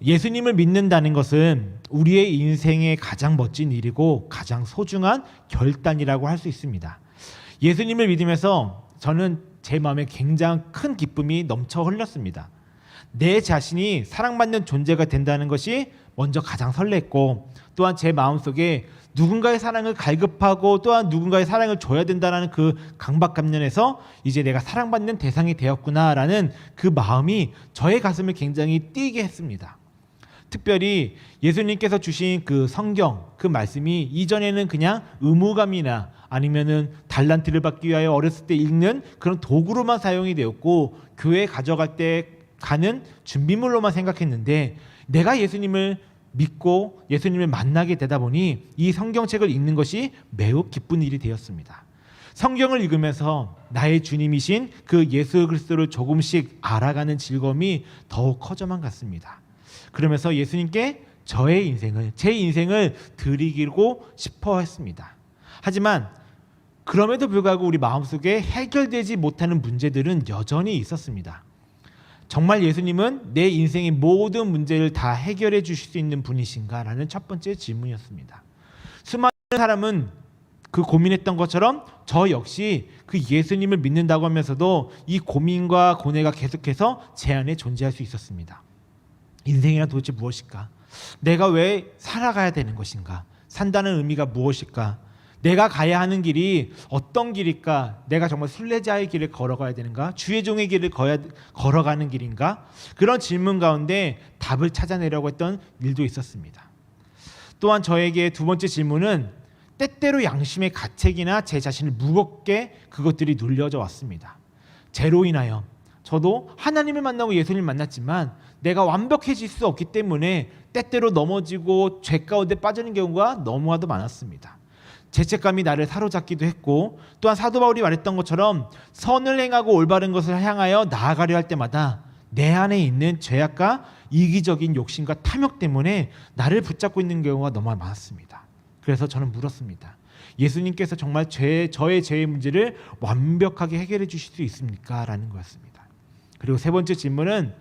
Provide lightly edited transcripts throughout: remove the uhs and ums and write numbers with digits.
예수님을 믿는다는 것은 우리의 인생의 가장 멋진 일이고 가장 소중한 결단이라고 할 수 있습니다. 예수님을 믿으면서 저는 제 마음에 굉장히 큰 기쁨이 넘쳐 흘렀습니다. 내 자신이 사랑받는 존재가 된다는 것이 먼저 가장 설렜고, 또한 제 마음속에 누군가의 사랑을 갈급하고 또한 누군가의 사랑을 줘야 된다는 그 강박관념에서 이제 내가 사랑받는 대상이 되었구나라는 그 마음이 저의 가슴을 굉장히 뛰게 했습니다. 특별히 예수님께서 주신 그 성경, 그 말씀이 이전에는 그냥 의무감이나 아니면은 달란트를 받기 위하여 어렸을 때 읽는 그런 도구로만 사용이 되었고, 교회에 가져갈 때 가는 준비물로만 생각했는데, 내가 예수님을 믿고 예수님을 만나게 되다 보니 이 성경책을 읽는 것이 매우 기쁜 일이 되었습니다. 성경을 읽으면서 나의 주님이신 그 예수 그리스도를 조금씩 알아가는 즐거움이 더욱 커져만 갔습니다. 그러면서 예수님께 제 인생을 드리고 싶어 했습니다. 하지만 그럼에도 불구하고 우리 마음속에 해결되지 못하는 문제들은 여전히 있었습니다. 정말 예수님은 내 인생의 모든 문제를 다 해결해 주실 수 있는 분이신가? 라는 첫 번째 질문이었습니다. 수많은 사람은 그 고민했던 것처럼 저 역시 그 예수님을 믿는다고 하면서도 이 고민과 고뇌가 계속해서 제 안에 존재할 수 있었습니다. 인생이란 도대체 무엇일까? 내가 왜 살아가야 되는 것인가? 산다는 의미가 무엇일까? 내가 가야 하는 길이 어떤 길일까? 내가 정말 순례자의 길을 걸어가야 되는가? 주의 종의 길을 걸어가는 길인가? 그런 질문 가운데 답을 찾아내려고 했던 일도 있었습니다. 또한 저에게 두 번째 질문은 때때로 양심의 가책이나 제 자신을 무겁게 그것들이 눌려져 왔습니다. 죄로 인하여 저도 하나님을 만나고 예수님을 만났지만 내가 완벽해질 수 없기 때문에 때때로 넘어지고 죄 가운데 빠지는 경우가 너무나도 많았습니다. 죄책감이 나를 사로잡기도 했고, 또한 사도 바울이 말했던 것처럼 선을 행하고 올바른 것을 향하여 나아가려 할 때마다 내 안에 있는 죄악과 이기적인 욕심과 탐욕 때문에 나를 붙잡고 있는 경우가 너무 많았습니다. 그래서 저는 물었습니다. 예수님께서 정말 저의 죄의 문제를 완벽하게 해결해 주실 수 있습니까? 라는 거였습니다. 그리고 세 번째 질문은,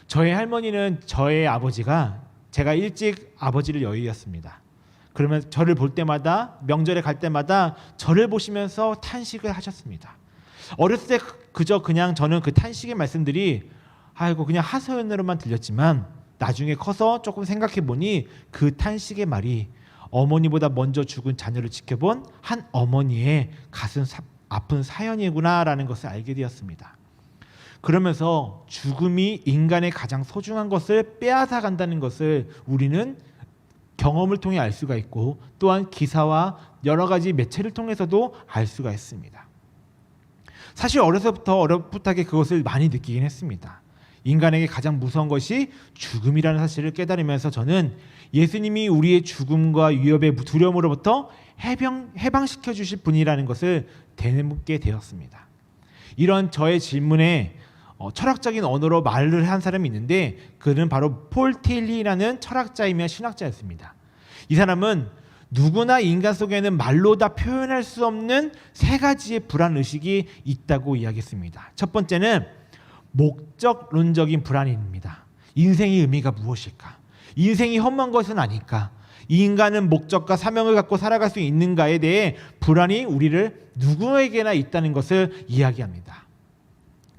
저의 할머니는 저의 아버지가, 제가 일찍 아버지를 여의었습니다. 그러면 저를 볼 때마다, 명절에 갈 때마다 저를 보시면서 탄식을 하셨습니다. 어렸을 때 그냥 저는 그 탄식의 말씀들이 그냥 하소연으로만 들렸지만, 나중에 커서 조금 생각해 보니 그 탄식의 말이 어머니보다 먼저 죽은 자녀를 지켜본 한 어머니의 가슴 아픈 사연이구나라는 것을 알게 되었습니다. 그러면서 죽음이 인간의 가장 소중한 것을 빼앗아 간다는 것을 우리는 경험을 통해 알 수가 있고, 또한 기사와 여러 가지 매체를 통해서도 알 수가 있습니다. 사실 어려서부터 어렴풋하게 그것을 많이 느끼긴 했습니다. 인간에게 가장 무서운 것이 죽음이라는 사실을 깨달으면서 저는 예수님이 우리의 죽음과 위협의 두려움으로부터 해방시켜 주실 분이라는 것을 되묻게 되었습니다. 이런 저의 질문에 철학적인 언어로 말을 한 사람이 있는데, 그는 바로 폴 테일리라는 철학자이며 신학자였습니다. 이 사람은 누구나 인간 속에는 말로 다 표현할 수 없는 세 가지의 불안의식이 있다고 이야기했습니다. 첫 번째는 목적론적인 불안입니다. 인생의 의미가 무엇일까? 인생이 험한 것은 아닐까? 이 인간은 목적과 사명을 갖고 살아갈 수 있는가에 대해 불안이 우리를 누구에게나 있다는 것을 이야기합니다.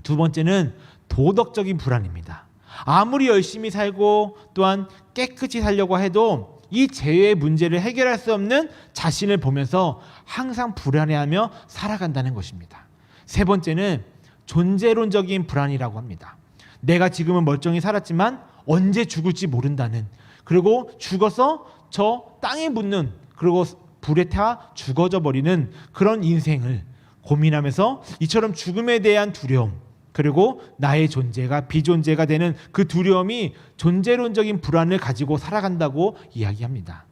두 번째는 도덕적인 불안입니다. 아무리 열심히 살고 또한 깨끗이 살려고 해도 이 죄의 문제를 해결할 수 없는 자신을 보면서 항상 불안해하며 살아간다는 것입니다. 세 번째는 존재론적인 불안이라고 합니다. 내가 지금은 멀쩡히 살았지만 언제 죽을지 모른다는, 그리고 죽어서 저 땅에 묻는, 그리고 불에 타 죽어져 버리는 그런 인생을 고민하면서 이처럼 죽음에 대한 두려움, 그리고 나의 존재가 비존재가 되는 그 두려움이 존재론적인 불안을 가지고 살아간다고 이야기합니다.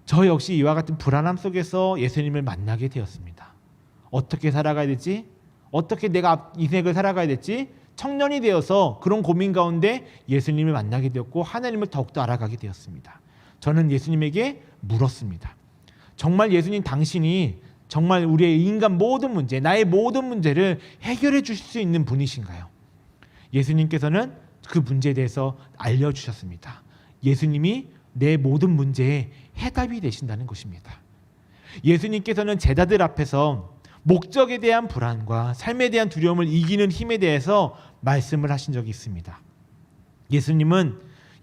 저 역시 이와 같은 불안함 속에서 예수님을 만나게 되었습니다. 어떻게 살아가야 될지, 어떻게 내가 인생을 살아가야 될지 청년이 되어서 그런 고민 가운데 예수님을 만나게 되었고 하나님을 더욱더 알아가게 되었습니다. 저는 예수님에게 물었습니다. 정말 예수님, 당신이 정말 우리의 인간 모든 문제, 나의 모든 문제를 해결해 주실 수 있는 분이신가요? 예수님께서는 그 문제에 대해서 알려주셨습니다. 예수님이 내 모든 문제에 해답이 되신다는 것입니다. 예수님께서는 제자들 앞에서 목적에 대한 불안과 삶에 대한 두려움을 이기는 힘에 대해서 말씀을 하신 적이 있습니다.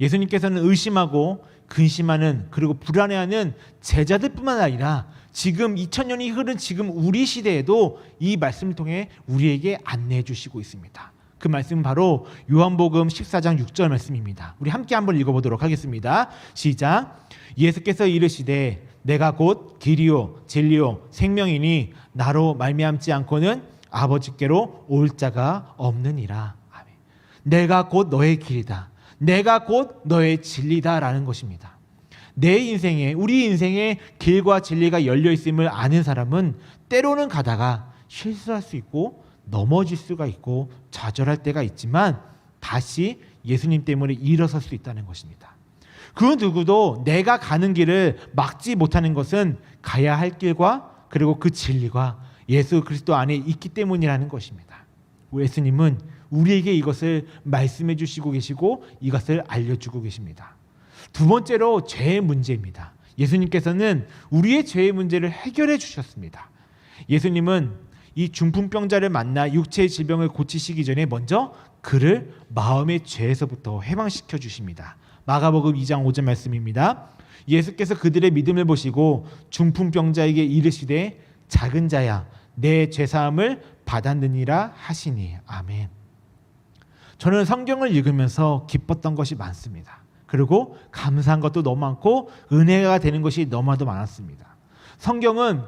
예수님께서는 의심하고 근심하는 그리고 불안해하는 제자들뿐만 아니라 지금 2000년이 흐른 지금 우리 시대에도 이 말씀을 통해 우리에게 안내해 주시고 있습니다. 그 말씀은 바로 요한복음 14장 6절 말씀입니다. 우리 함께 한번 읽어보도록 하겠습니다. 시작. 예수께서 이르시되 내가 곧 길이요 진리요 생명이니 나로 말미암지 않고는 아버지께로 올 자가 없느니라. 아멘. 내가 곧 너의 길이다. 내가 곧 너의 진리다라는 것입니다. 내 인생에 우리 인생에 길과 진리가 열려 있음을 아는 사람은 때로는 가다가 실수할 수 있고 넘어질 수가 있고 좌절할 때가 있지만 다시 예수님 때문에 일어설 수 있다는 것입니다. 그 누구도 내가 가는 길을 막지 못하는 것은 가야 할 길과 그리고 그 진리가 예수 그리스도 안에 있기 때문이라는 것입니다. 예수님은 우리에게 이것을 말씀해 주시고 계시고 이것을 알려주고 계십니다. 두 번째로 죄의 문제입니다. 예수님께서는 우리의 죄의 문제를 해결해 주셨습니다. 예수님은 이 중풍병자를 만나 육체의 질병을 고치시기 전에 먼저 그를 마음의 죄에서부터 해방시켜 주십니다. 마가복음 2장 5절 말씀입니다. 예수께서 그들의 믿음을 보시고 중풍병자에게 이르시되 작은 자야 내 죄사함을 받았느니라 하시니. 아멘. 저는 성경을 읽으면서 기뻤던 것이 많습니다. 그리고 감사한 것도 너무 많고 은혜가 되는 것이 너무나도 많았습니다. 성경은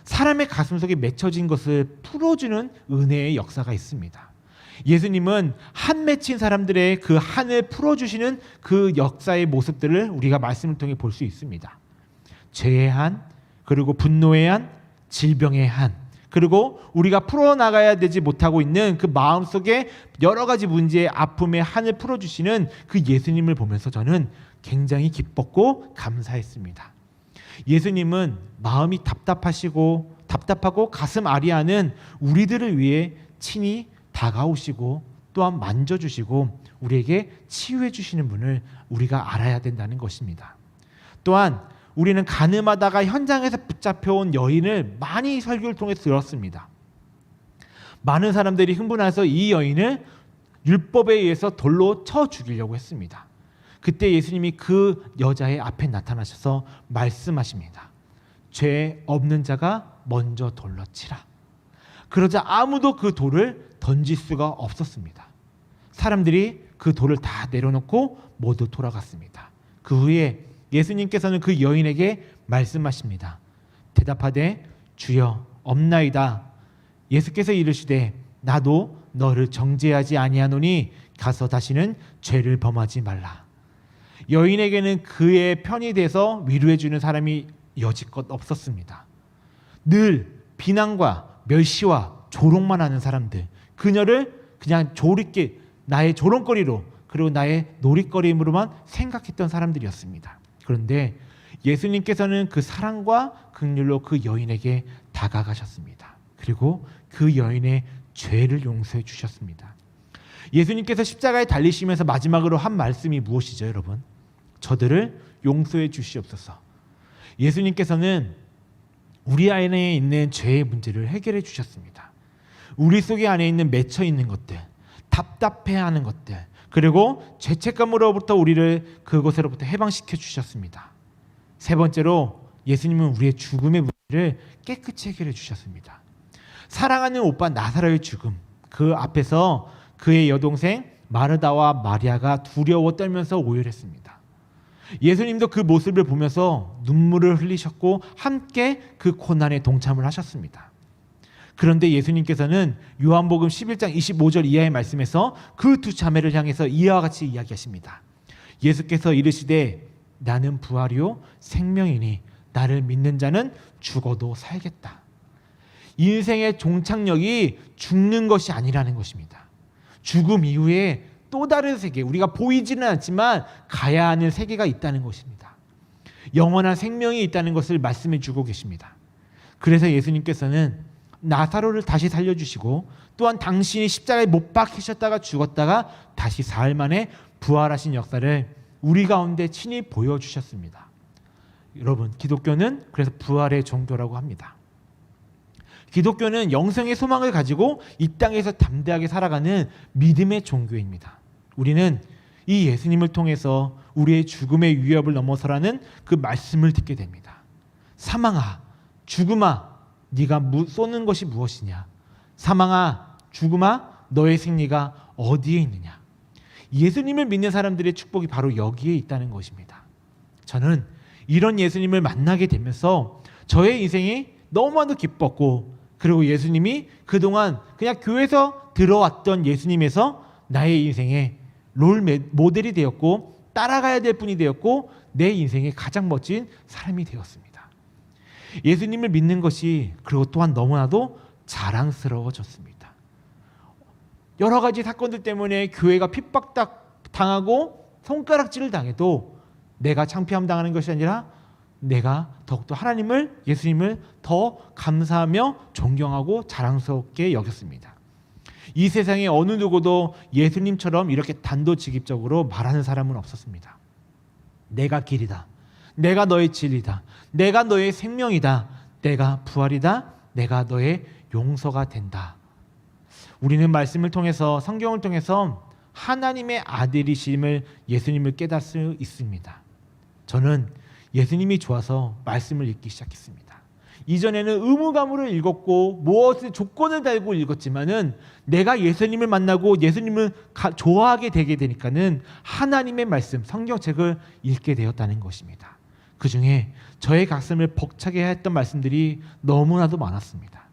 사람의 가슴속에 맺혀진 것을 풀어주는 은혜의 역사가 있습니다. 예수님은 한 맺힌 사람들의 그 한을 풀어주시는 그 역사의 모습들을 우리가 말씀을 통해 볼 수 있습니다. 죄의 한, 그리고 분노의 한, 질병의 한, 그리고 우리가 풀어나가야 되지 못하고 있는 그 마음속에 여러 가지 문제의 아픔의 한을 풀어주시는 그 예수님을 보면서 저는 굉장히 기뻤고 감사했습니다. 예수님은 마음이 답답하고 가슴 아리하는 우리들을 위해 친히 다가오시고 또한 만져주시고 우리에게 치유해 주시는 분을 우리가 알아야 된다는 것입니다. 또한 우리는 가늠하다가 현장에서 붙잡혀온 여인을 많이 설교를 통해 들었습니다. 많은 사람들이 흥분해서 이 여인을 율법에 의해서 돌로 쳐 죽이려고 했습니다. 그때 예수님이 그 여자의 앞에 나타나셔서 말씀하십니다. 죄 없는 자가 먼저 돌로 치라. 그러자 아무도 그 돌을 던질 수가 없었습니다. 사람들이 그 돌을 다 내려놓고 모두 돌아갔습니다. 그 후에 예수님께서는 그 여인에게 말씀하십니다. 대답하되 주여 없나이다. 예수께서 이르시되 나도 너를 정죄하지 아니하노니 가서 다시는 죄를 범하지 말라. 여인에게는 그의 편이 돼서 위로해 주는 사람이 여지껏 없었습니다. 늘 비난과 멸시와 조롱만 하는 사람들, 그녀를 그냥 조리게 나의 조롱거리로 그리고 나의 놀잇거림으로만 생각했던 사람들이었습니다. 그런데 예수님께서는 그 사랑과 긍휼로 그 여인에게 다가가셨습니다. 그리고 그 여인의 죄를 용서해 주셨습니다. 예수님께서 십자가에 달리시면서 마지막으로 한 말씀이 무엇이죠, 여러분? 저들을 용서해 주시옵소서. 예수님께서는 우리 안에 있는 죄의 문제를 해결해 주셨습니다. 우리 속에 안에 있는 맺혀 있는 것들, 답답해하는 것들, 그리고 죄책감으로부터 우리를 그곳으로부터 해방시켜 주셨습니다. 세 번째로 예수님은 우리의 죽음의 문제를 깨끗이 해결해 주셨습니다. 사랑하는 오빠 나사로의 죽음, 그 앞에서 그의 여동생 마르다와 마리아가 두려워 떨면서 오열했습니다. 예수님도 그 모습을 보면서 눈물을 흘리셨고 함께 그 고난에 동참을 하셨습니다. 그런데 예수님께서는 요한복음 11장 25절 이하의 말씀에서 그 두 자매를 향해서 이와 같이 이야기하십니다. 예수께서 이르시되 나는 부활이요 생명이니 나를 믿는 자는 죽어도 살겠다. 인생의 종착역이 죽는 것이 아니라는 것입니다. 죽음 이후에 또 다른 세계, 우리가 보이지는 않지만 가야 하는 세계가 있다는 것입니다. 영원한 생명이 있다는 것을 말씀해 주고 계십니다. 그래서 예수님께서는 나사로를 다시 살려주시고 또한 당신이 십자가에 못 박히셨다가 죽었다가 다시 사흘 만에 부활하신 역사를 우리 가운데 친히 보여주셨습니다. 여러분, 기독교는 그래서 부활의 종교라고 합니다. 기독교는 영생의 소망을 가지고 이 땅에서 담대하게 살아가는 믿음의 종교입니다. 우리는 이 예수님을 통해서 우리의 죽음의 위협을 넘어서라는 그 말씀을 듣게 됩니다. 사망아, 죽음아, 네가 쏘는 것이 무엇이냐? 사망아, 죽음아, 너의 승리가 어디에 있느냐? 예수님을 믿는 사람들의 축복이 바로 여기에 있다는 것입니다. 저는 이런 예수님을 만나게 되면서 저의 인생이 너무나도 기뻤고, 그리고 예수님이 그동안 그냥 교회에서 들어왔던 예수님에서 나의 인생의 모델이 되었고 따라가야 될 분이 되었고 내 인생의 가장 멋진 사람이 되었습니다. 예수님을 믿는 것이 그리고 또한 너무나도 자랑스러워졌습니다. 여러 가지 사건들 때문에 교회가 핍박당하고 손가락질을 당해도 내가 창피함 당하는 것이 아니라 내가 더욱더 하나님을, 예수님을 더 감사하며 존경하고 자랑스럽게 여겼습니다. 이 세상에 어느 누구도 예수님처럼 이렇게 단도직입적으로 말하는 사람은 없었습니다. 내가 길이다, 내가 너의 진리다, 내가 너의 생명이다, 내가 부활이다, 내가 너의 용서가 된다. 우리는 말씀을 통해서, 성경을 통해서 하나님의 아들이심을, 예수님을 깨달을 수 있습니다. 저는 예수님이 좋아서 말씀을 읽기 시작했습니다. 이전에는 의무감으로 읽었고 무엇을 조건을 달고 읽었지만은 내가 예수님을 만나고 예수님을 좋아하게 되게 되니까는 하나님의 말씀, 성경책을 읽게 되었다는 것입니다. 그 중에 저의 가슴을 벅차게 했던 말씀들이 너무나도 많았습니다.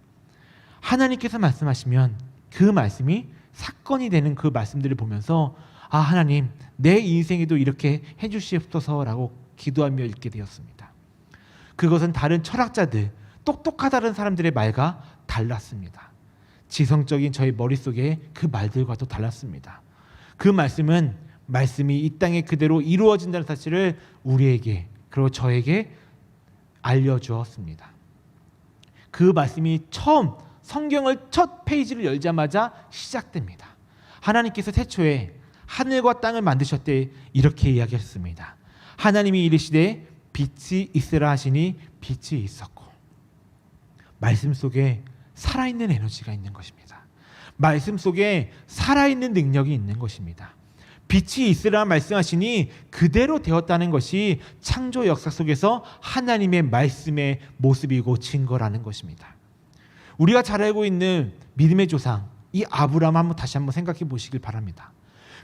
하나님께서 말씀하시면 그 말씀이 사건이 되는 그 말씀들을 보면서 아, 하나님, 내 인생에도 이렇게 해주시옵소서라고 기도하며 읽게 되었습니다. 그것은 다른 철학자들, 똑똑하다는 사람들의 말과 달랐습니다. 지성적인 저희 머릿속에 그 말들과도 달랐습니다. 그 말씀이 이 땅에 그대로 이루어진다는 사실을 우리에게, 그리고 저에게 알려주었습니다. 그 말씀이 처음 성경을 첫 페이지를 열자마자 시작됩니다. 하나님께서 태초에 하늘과 땅을 만드셨때 이렇게 이야기했습니다. 하나님이 이르시되 빛이 있으라 하시니 빛이 있었고. 말씀 속에 살아있는 에너지가 있는 것입니다. 말씀 속에 살아있는 능력이 있는 것입니다. 빛이 있으라 말씀하시니 그대로 되었다는 것이 창조 역사 속에서 하나님의 말씀의 모습이고 증거라는 것입니다. 우리가 잘 알고 있는 믿음의 조상, 이 아브라함 다시 한번 생각해 보시길 바랍니다.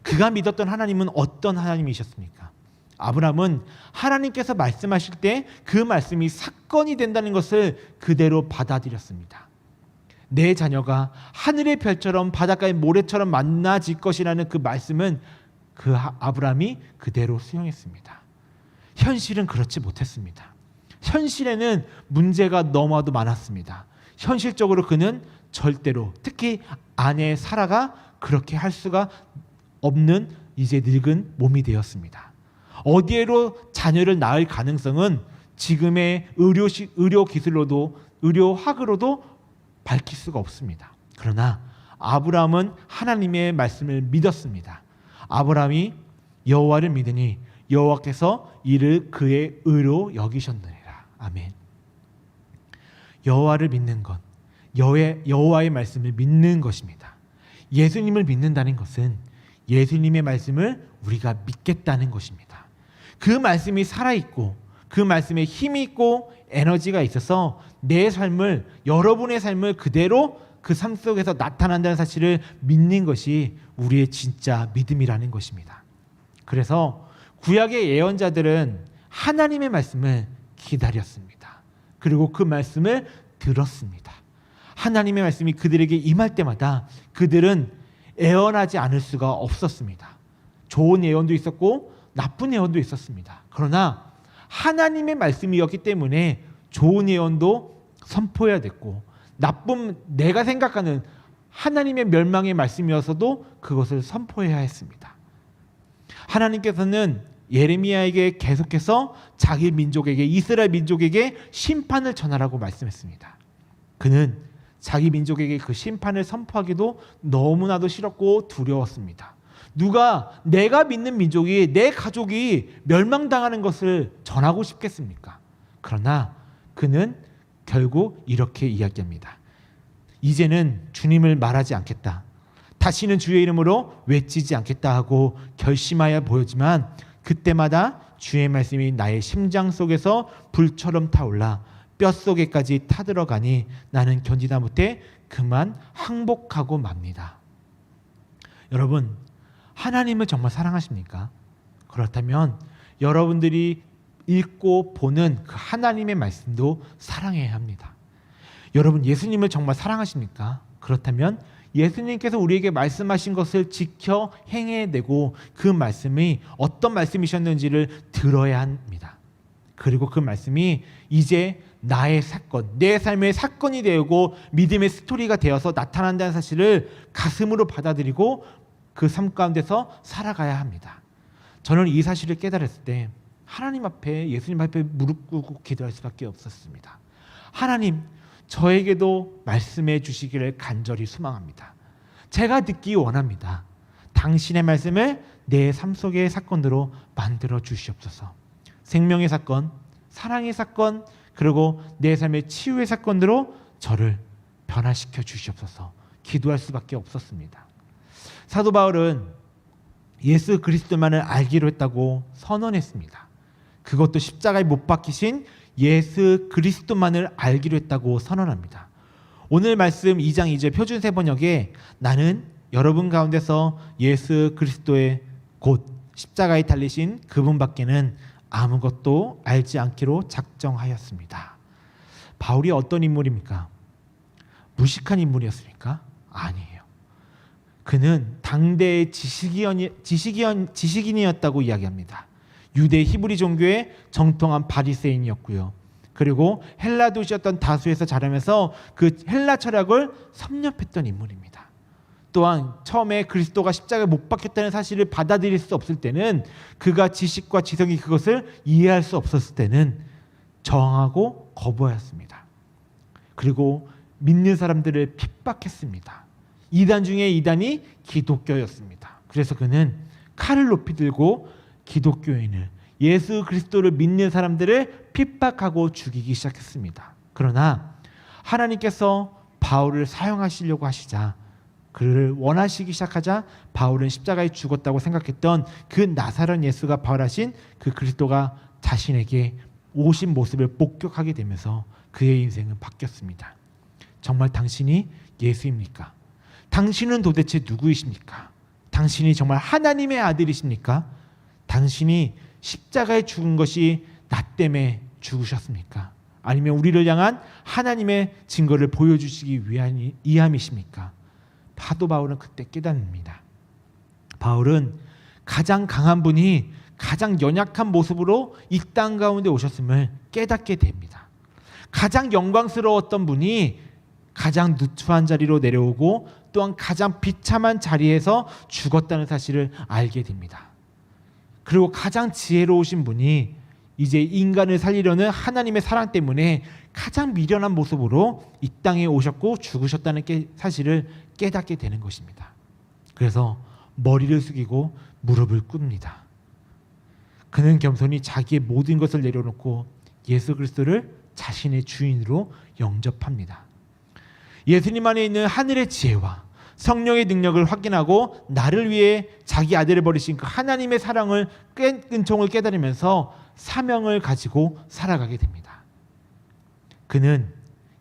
그가 믿었던 하나님은 어떤 하나님이셨습니까? 아브라함은 하나님께서 말씀하실 때 그 말씀이 사건이 된다는 것을 그대로 받아들였습니다. 내 자녀가 하늘의 별처럼 바닷가의 모래처럼 많아질 것이라는 그 말씀은 그 아브라함이 그대로 수용했습니다. 현실은 그렇지 못했습니다. 현실에는 문제가 너무나도 많았습니다. 현실적으로 그는 절대로, 특히 아내 사라가 그렇게 할 수가 없는 이제 늙은 몸이 되었습니다. 어디에로 자녀를 낳을 가능성은 지금의 의료 기술로도, 의료학으로도 밝힐 수가 없습니다. 그러나 아브라함은 하나님의 말씀을 믿었습니다. 아브라함이 여호와를 믿으니 여호와께서 이를 그의 의로 여기셨느니라. 아멘. 여호와를 믿는 것, 여호와의 말씀을 믿는 것입니다. 예수님을 믿는다는 것은 예수님의 말씀을 우리가 믿겠다는 것입니다. 그 말씀이 살아있고 그 말씀에 힘이 있고 에너지가 있어서 내 삶을, 여러분의 삶을 그대로 그 삶 속에서 나타난다는 사실을 믿는 것이 우리의 진짜 믿음이라는 것입니다. 그래서 구약의 예언자들은 하나님의 말씀을 기다렸습니다. 그리고 그 말씀을 들었습니다. 하나님의 말씀이 그들에게 임할 때마다 그들은 애원하지 않을 수가 없었습니다. 좋은 예언도 있었고 나쁜 예언도 있었습니다. 그러나 하나님의 말씀이었기 때문에 좋은 예언도 선포해야 됐고, 나쁜, 내가 생각하는 하나님의 멸망의 말씀이어서도 그것을 선포해야 했습니다. 하나님께서는 예레미야에게 계속해서 자기 민족에게, 이스라엘 민족에게 심판을 전하라고 말씀했습니다. 그는 자기 민족에게 그 심판을 선포하기도 너무나도 싫었고 두려웠습니다. 누가 내가 믿는 민족이, 내 가족이 멸망당하는 것을 전하고 싶겠습니까? 그러나 그는 결국 이렇게 이야기합니다. 이제는 주님을 말하지 않겠다. 다시는 주의 이름으로 외치지 않겠다 하고 결심하여 보였지만 그때마다 주의 말씀이 나의 심장 속에서 불처럼 타올라 뼛속에까지 타들어가니 나는 견디다 못해 그만 항복하고 맙니다. 여러분, 하나님을 정말 사랑하십니까? 그렇다면 여러분들이 읽고 보는 그 하나님의 말씀도 사랑해야 합니다. 여러분, 예수님을 정말 사랑하십니까? 그렇다면 예수님께서 우리에게 말씀하신 것을 지켜 행해내고 그 말씀이 어떤 말씀이셨는지를 들어야 합니다. 그리고 그 말씀이 이제 나의 사건, 내 삶의 사건이 되고 믿음의 스토리가 되어서 나타난다는 사실을 가슴으로 받아들이고 그 삶 가운데서 살아가야 합니다. 저는 이 사실을 깨달았을 때 하나님 앞에, 예수님 앞에 무릎 꿇고 기도할 수밖에 없었습니다. 하나님, 저에게도 말씀해 주시기를 간절히 소망합니다. 제가 듣기 원합니다. 당신의 말씀을 내 삶 속의 사건으로 만들어 주시옵소서. 생명의 사건, 사랑의 사건, 그리고 내 삶의 치유의 사건으로 저를 변화시켜 주시옵소서. 기도할 수밖에 없었습니다. 사도 바울은 예수 그리스도만을 알기로 했다고 선언했습니다. 그것도 십자가에 못 박히신 예수 그리스도만을 알기로 했다고 선언합니다. 오늘 말씀 2장 2절 표준세 번역에 나는 여러분 가운데서 예수 그리스도의 곧 십자가에 달리신 그분밖에는 아무것도 알지 않기로 작정하였습니다. 바울이 어떤 인물입니까? 무식한 인물이었습니까? 아니에요. 그는 당대의 지식인이었다고 이야기합니다. 유대 히브리 종교의 정통한 바리새인이었고요. 그리고 헬라 도시였던 다수에서 자라면서 그 헬라 철학을 섭렵했던 인물입니다. 또한 처음에 그리스도가 십자가에 못 박혔다는 사실을 받아들일 수 없을 때는, 그가 지식과 지성이 그것을 이해할 수 없었을 때는 저항하고 거부하였습니다. 그리고 믿는 사람들을 핍박했습니다. 이단 중에 이단이 기독교였습니다. 그래서 그는 칼을 높이 들고 기독교인을, 예수 그리스도를 믿는 사람들을 핍박하고 죽이기 시작했습니다. 그러나 하나님께서 바울을 사용하시려고 하시자, 그를 원하시기 시작하자 바울은 십자가에 죽었다고 생각했던 그 나사렛 예수가 바울하신 그 그리스도가 자신에게 오신 모습을 목격하게 되면서 그의 인생은 바뀌었습니다. 정말 당신이 예수입니까? 당신은 도대체 누구이십니까? 당신이 정말 하나님의 아들이십니까? 당신이 십자가에 죽은 것이 나 때문에 죽으셨습니까? 아니면 우리를 향한 하나님의 증거를 보여주시기 위함이십니까? 사도 바울은 그때 깨닫습니다. 바울은 가장 강한 분이 가장 연약한 모습으로 이 땅 가운데 오셨음을 깨닫게 됩니다. 가장 영광스러웠던 분이 가장 누추한 자리로 내려오고 또한 가장 비참한 자리에서 죽었다는 사실을 알게 됩니다. 그리고 가장 지혜로우신 분이 이제 인간을 살리려는 하나님의 사랑 때문에 가장 미련한 모습으로 이 땅에 오셨고 죽으셨다는 사실을 깨닫게 되는 것입니다. 그래서 머리를 숙이고 무릎을 꿇습니다. 그는 겸손히 자기의 모든 것을 내려놓고 예수 그리스도를 자신의 주인으로 영접합니다. 예수님 안에 있는 하늘의 지혜와 성령의 능력을 확인하고 나를 위해 자기 아들을 버리신 그 하나님의 사랑을 은총을 깨달으면서 사명을 가지고 살아가게 됩니다. 그는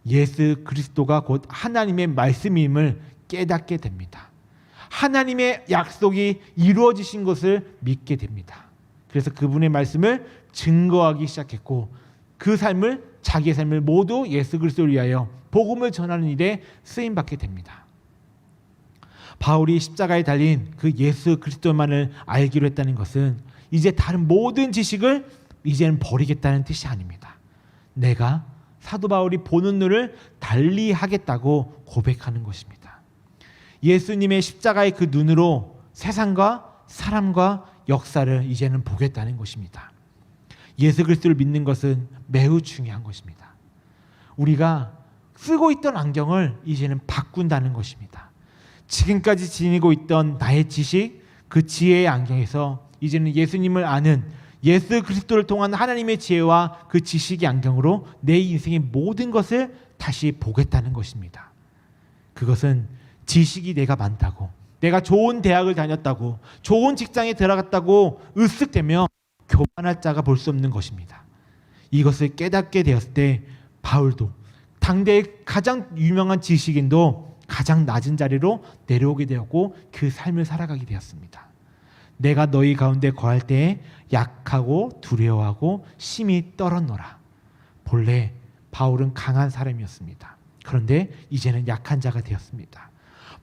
예수 그리스도가 곧 하나님의 말씀임을 깨닫게 됩니다. 하나님의 약속이 이루어지신 것을 믿게 됩니다. 그래서 그분의 말씀을 증거하기 시작했고 그 삶을, 자기의 삶을 모두 예수 그리스도를 위하여 복음을 전하는 일에 쓰임받게 됩니다. 바울이 십자가에 달린 그 예수 그리스도만을 알기로 했다는 것은 이제 다른 모든 지식을 이제는 버리겠다는 뜻이 아닙니다. 내가 사도 바울이 보는 눈을 달리 하겠다고 고백하는 것입니다. 예수님의 십자가의 그 눈으로 세상과 사람과 역사를 이제는 보겠다는 것입니다. 예수 그리스도를 믿는 것은 매우 중요한 것입니다. 우리가 쓰고 있던 안경을 이제는 바꾼다는 것입니다. 지금까지 지니고 있던 나의 지식, 그 지혜의 안경에서 이제는 예수님을 아는 예수 그리스도를 통한 하나님의 지혜와 그 지식의 안경으로 내 인생의 모든 것을 다시 보겠다는 것입니다. 그것은 지식이 내가 많다고, 내가 좋은 대학을 다녔다고, 좋은 직장에 들어갔다고 으쓱대며 교만할 자가 볼 수 없는 것입니다. 이것을 깨닫게 되었을 때 바울도, 당대의 가장 유명한 지식인도 가장 낮은 자리로 내려오게 되었고 그 삶을 살아가게 되었습니다. 내가 너희 가운데 거할 때에 약하고 두려워하고 심히 떨었노라. 본래 바울은 강한 사람이었습니다. 그런데 이제는 약한 자가 되었습니다.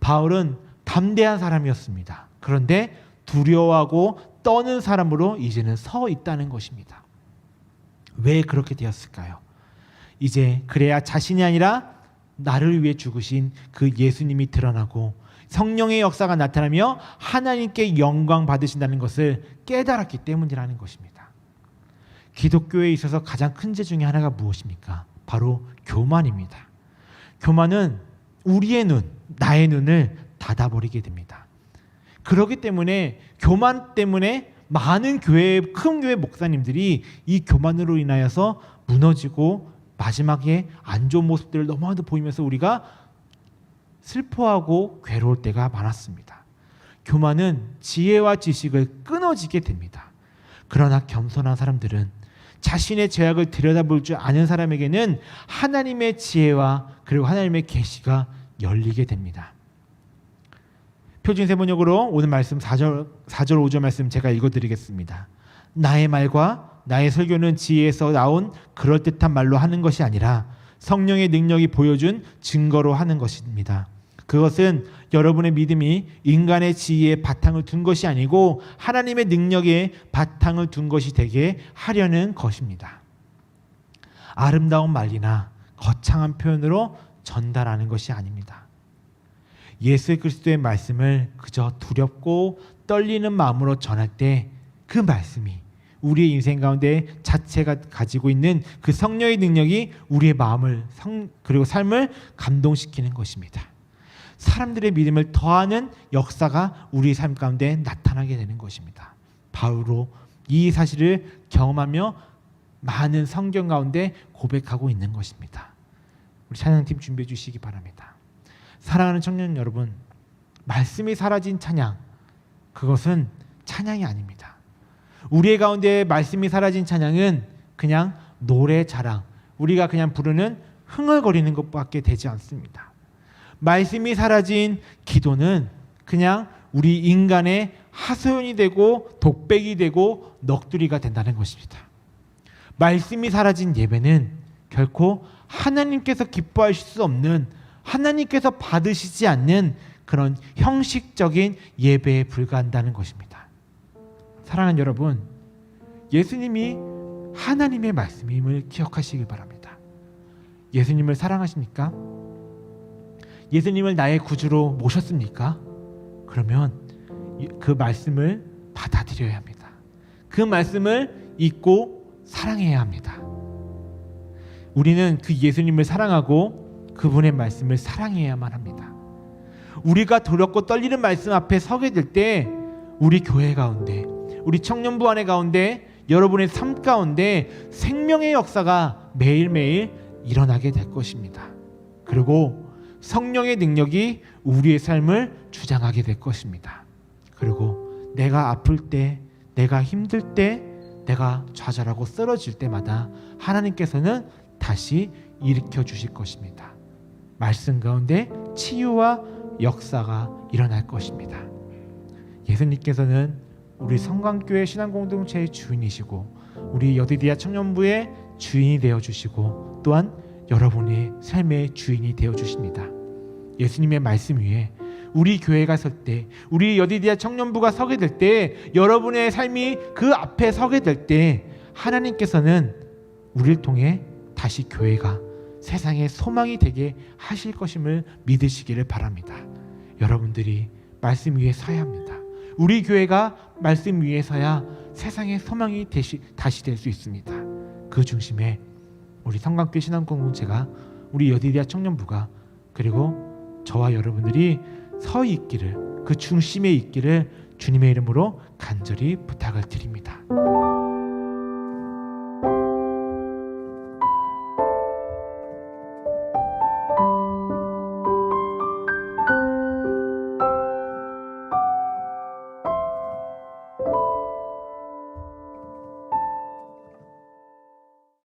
바울은 담대한 사람이었습니다. 그런데 두려워하고 떠는 사람으로 이제는 서 있다는 것입니다. 왜 그렇게 되었을까요? 이제 그래야 자신이 아니라 나를 위해 죽으신 그 예수님이 드러나고 성령의 역사가 나타나며 하나님께 영광 받으신다는 것을 깨달았기 때문이라는 것입니다. 기독교에 있어서 가장 큰 죄 중에 하나가 무엇입니까? 바로 교만입니다. 교만은 우리의 눈, 나의 눈을 닫아버리게 됩니다. 그렇기 때문에 교만 때문에 많은 큰 교회 목사님들이 이 교만으로 인하여서 무너지고 마지막에 안 좋은 모습들을 너무나도 보이면서 우리가 슬퍼하고 괴로울 때가 많았습니다. 교만은 지혜와 지식을 끊어지게 됩니다. 그러나 겸손한 사람들은 자신의 죄악을 들여다볼 줄 아는 사람에게는 하나님의 지혜와 그리고 하나님의 계시가 열리게 됩니다. 표준세번역으로 오늘 말씀 4절 5절 말씀 제가 읽어드리겠습니다. 나의 말과 나의 설교는 지혜에서 나온 그럴듯한 말로 하는 것이 아니라 성령의 능력이 보여준 증거로 하는 것입니다. 그것은 여러분의 믿음이 인간의 지혜에 바탕을 둔 것이 아니고 하나님의 능력에 바탕을 둔 것이 되게 하려는 것입니다. 아름다운 말이나 거창한 표현으로 전달하는 것이 아닙니다. 예수 그리스도의 말씀을 그저 두렵고 떨리는 마음으로 전할 때 그 말씀이 우리의 인생 가운데 자체가 가지고 있는 그 성령의 능력이 우리의 마음을 그리고 삶을 감동시키는 것입니다. 사람들의 믿음을 더하는 역사가 우리 삶 가운데 나타나게 되는 것입니다. 바울도 이 사실을 경험하며 많은 성경 가운데 고백하고 있는 것입니다. 우리 찬양팀 준비해 주시기 바랍니다. 사랑하는 청년 여러분, 말씀이 사라진 찬양, 그것은 찬양이 아닙니다. 우리의 가운데 말씀이 사라진 찬양은 그냥 노래 자랑, 우리가 그냥 부르는 흥얼거리는 것밖에 되지 않습니다. 말씀이 사라진 기도는 그냥 우리 인간의 하소연이 되고 독백이 되고 넋두리가 된다는 것입니다. 말씀이 사라진 예배는 결코 하나님께서 기뻐하실 수 없는, 하나님께서 받으시지 않는 그런 형식적인 예배에 불과한다는 것입니다. 사랑하는 여러분, 예수님이 하나님의 말씀임을 기억하시길 바랍니다. 예수님을 사랑하십니까? 예수님을 나의 구주로 모셨습니까? 그러면 그 말씀을 받아들여야 합니다. 그 말씀을 잊고 사랑해야 합니다. 우리는 그 예수님을 사랑하고 그분의 말씀을 사랑해야만 합니다. 우리가 두렵고 떨리는 말씀 앞에 서게 될 때 우리 교회 가운데, 우리 청년부 안에 가운데, 여러분의 삶 가운데 생명의 역사가 매일매일 일어나게 될 것입니다. 그리고 성령의 능력이 우리의 삶을 주장하게 될 것입니다. 그리고 내가 아플 때, 내가 힘들 때, 내가 좌절하고 쓰러질 때마다 하나님께서는 다시 일으켜 주실 것입니다. 말씀 가운데 치유와 역사가 일어날 것입니다. 예수님께서는 우리 성광교회 신앙공동체의 주인이시고 우리 여디디아 청년부의 주인이 되어주시고 또한 여러분의 삶의 주인이 되어주십니다. 예수님의 말씀 위에 우리 교회가 설 때, 우리 여디디아 청년부가 서게 될 때, 여러분의 삶이 그 앞에 서게 될 때 하나님께서는 우리를 통해 다시 교회가 세상의 소망이 되게 하실 것임을 믿으시기를 바랍니다. 여러분들이 말씀 위에 서야 합니다. 우리 교회가 말씀 위에 서야 세상의 소망이 다시 될 수 있습니다. 그 중심에 우리 성광교회 신앙공동체가 우리 여디디아 청년부가 그리고 저와 여러분들이 서 있기를, 그 중심에 있기를 주님의 이름으로 간절히 부탁을 드립니다.